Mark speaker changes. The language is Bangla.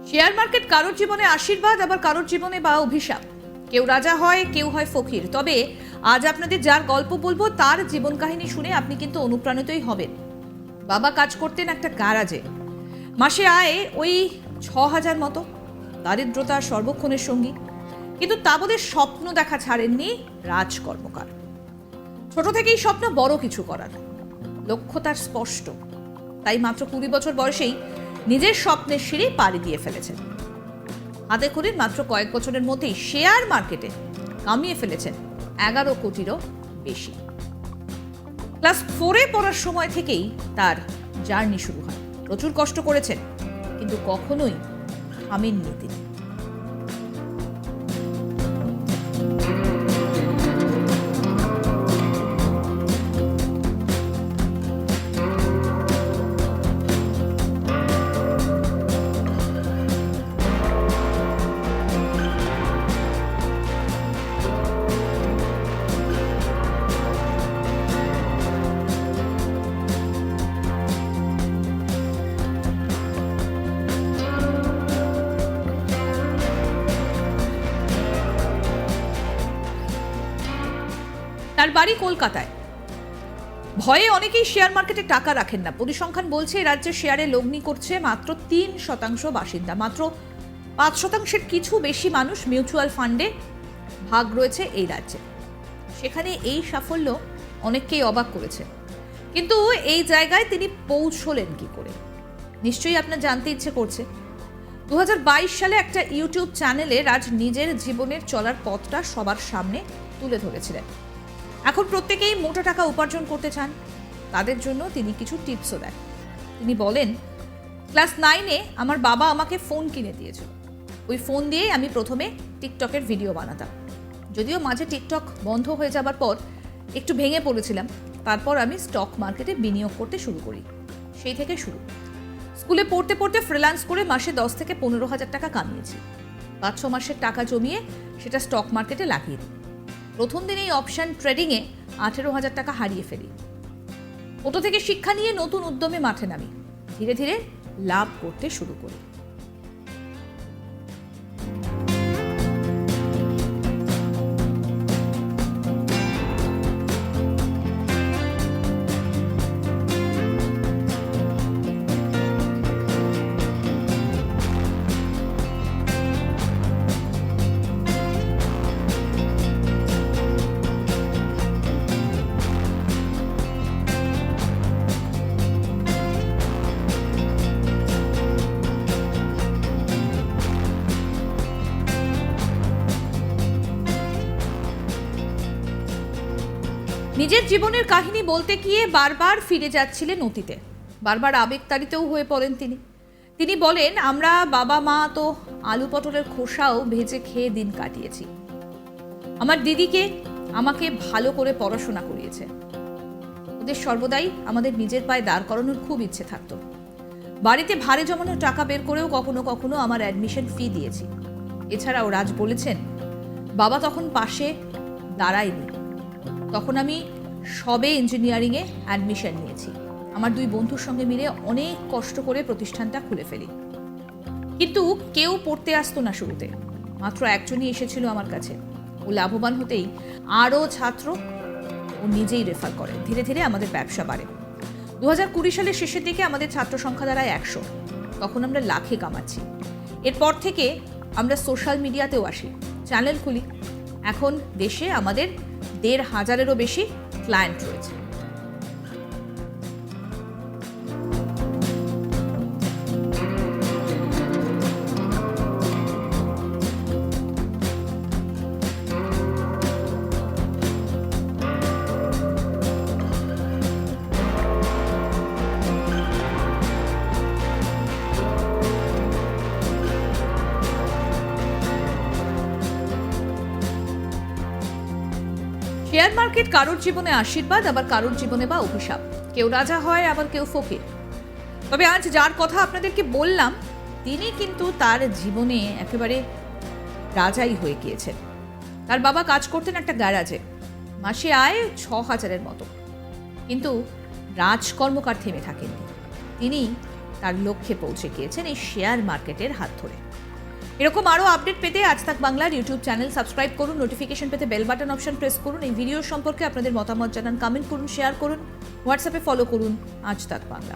Speaker 1: শেয়ার মার্কেট কারোর জীবনে আশীর্বাদ, আবার কারোর জীবনে বা অভিশাপ। কেউ রাজা হয়, কেউ হয় ফকির। তবে আজ আপনাদের যার গল্প বলবো তার জীবন কাহিনী শুনে আপনি কিন্তু অনুপ্রাণিতই হবেন। বাবা কাজ করতেন একটা গ্যারাজে, মাসে আয় ওই 6,000 মতো। দারিদ্রতা সর্বক্ষণের সঙ্গী, কিন্তু তা বলে স্বপ্ন দেখা ছাড়েননি রাজ কর্মকার। ছোট থেকেই স্বপ্ন বড় কিছু করার, লক্ষ্য তার স্পষ্ট। তাই মাত্র 20 বছর বয়সেই নিজের স্বপ্নের সিঁড়ি পাড়ি দিয়ে ফেলেছেন। হাতে খড়ির মাত্র কয়েক বছরের মধ্যেই শেয়ার মার্কেটে কামিয়ে ফেলেছেন 11 কোটিরও বেশি। ক্লাস 4-এ পড়ার সময় থেকেই তার জার্নি শুরু হয়। প্রচুর কষ্ট করেছেন, কিন্তু কখনোই থামেননি তিনি। তার বাড়ি কলকাতায়। ভয়ে অনেকেই শেয়ার মার্কেটে টাকা রাখেন না। পরিসংখ্যান বলছে রাজ্যে শেয়ারে লগ্নি করছে মাত্র 3% বাসিন্দা। মাত্র 5%-এর কিছু বেশি মানুষ মিউচুয়াল ফান্ডে ভাগ রয়েছে এই রাজ্যে। সেখানে এই সাফল্য অনেককেই অবাক করেছে। কিন্তু এই জায়গায় তিনি পৌঁছলেন কি করে, নিশ্চয়ই আপনার জানতে ইচ্ছে করছে। 2022 সালে একটা ইউটিউব চ্যানেলে রাজ নিজের জীবনের চলার পথটা সবার সামনে তুলে ধরেছিলেন। এখন প্রত্যেকেই মোটা টাকা উপার্জন করতে চান, তাদের জন্য তিনি কিছু টিপসও দেন। তিনি বলেন, ক্লাস 9-এ আমার বাবা আমাকে ফোন কিনে দিয়েছিল। ওই ফোন দিয়েই আমি প্রথমে টিকটকের ভিডিও বানাতাম। যদিও মাঝে টিকটক বন্ধ হয়ে যাবার পর একটু ভেঙে পড়েছিলাম। তারপর আমি স্টক মার্কেটে বিনিয়োগ করতে শুরু করি। সেই থেকে শুরু। স্কুলে পড়তে পড়তে ফ্রিল্যান্স করে মাসে 10 থেকে 15,000 টাকা কামিয়েছি। 5-6 মাসের টাকা জমিয়ে সেটা স্টক মার্কেটে লাগিয়ে দিই। প্রথম দিনেই অপশন ট্রেডিংয়ে 18,000 টাকা হারিয়ে ফেলি। ওটা থেকে শিক্ষা নিয়ে নতুন উদ্যমে মাঠে নামি। ধীরে ধীরে লাভ করতে শুরু করি। নিজের জীবনের কাহিনী বলতে গিয়ে বারবার ফিরে যাচ্ছিলেন অতীতে। বারবার আবেগতাড়িতও হয়ে পড়েন তিনি। তিনি বলেন, আমরা বাবা মা তো আলু পটলের খোসাও ভেজে খেয়ে দিন কাটিয়েছি। আমার দিদিকে আমাকে ভালো করে পড়াশোনা করিয়েছে। ওদের সর্বদাই আমাদের নিজের পায়ে দাঁড় করানোর খুব ইচ্ছে থাকতো। বাড়িতে ভাড়ে জমানো টাকা বের করেও কখনো কখনো আমার অ্যাডমিশন ফি দিয়েছি। এছাড়াও রাজ বলেছেন, বাবা তখন পাশে দাঁড়ায়নি। তখন আমি সবে ইঞ্জিনিয়ারিংয়ে অ্যাডমিশন নিয়েছি। আমার 2 বন্ধুর সঙ্গে মিলে অনেক কষ্ট করে প্রতিষ্ঠানটা খুলে ফেলি। কিন্তু কেউ পড়তে আসতো না শুরুতে। মাত্র একজনই এসেছিল আমার কাছে। ও লাভবান হতেই আরও ছাত্র ও নিজেই রেফার করে। ধীরে ধীরে আমাদের ব্যবসা বাড়ে। 2020 সালের শেষের দিকে আমাদের ছাত্র সংখ্যা দাঁড়ায় 100। তখন আমরা লাখে কামাচ্ছি। এরপর থেকে আমরা সোশ্যাল মিডিয়াতেও আসি, চ্যানেল খুলি। এখন দেশে আমাদের 1,500-এরও বেশি ক্লায়েন্ট রয়েছে। শেয়ার মার্কেট কারোর জীবনে আশীর্বাদ, আবার কারোর জীবনে বা অভিশাপ। কেউ রাজা হয়, আবার কেউ ফকির। তবে আজ যার কথা আপনাদেরকে বললাম, তিনি কিন্তু তার জীবনে একেবারে রাজাই হয়ে গিয়েছেন। তার বাবা কাজ করতেন একটা গ্যারাজে, মাসে আয় 6,000-এর মতো। কিন্তু রাজ কর্মকার থেমে থাকেননি। তিনি তার লক্ষ্যে পৌঁছে গিয়েছেন এই শেয়ার মার্কেটের হাত ধরে। এরকম আরও আপডেট পেতে আজ তাক বাংলার ইউটিউব চ্যানেল সাবস্ক্রাইব করুন, নোটিফিকেশন পেতে বেল বাটন অপশন প্রেস করুন। এই ভিডিও সম্পর্কে আপনাদের মতামত জানান, কমেন্ট করুন, শেয়ার করুন, হোয়াটসঅ্যাপে ফলো করুন আজ তাক বাংলা।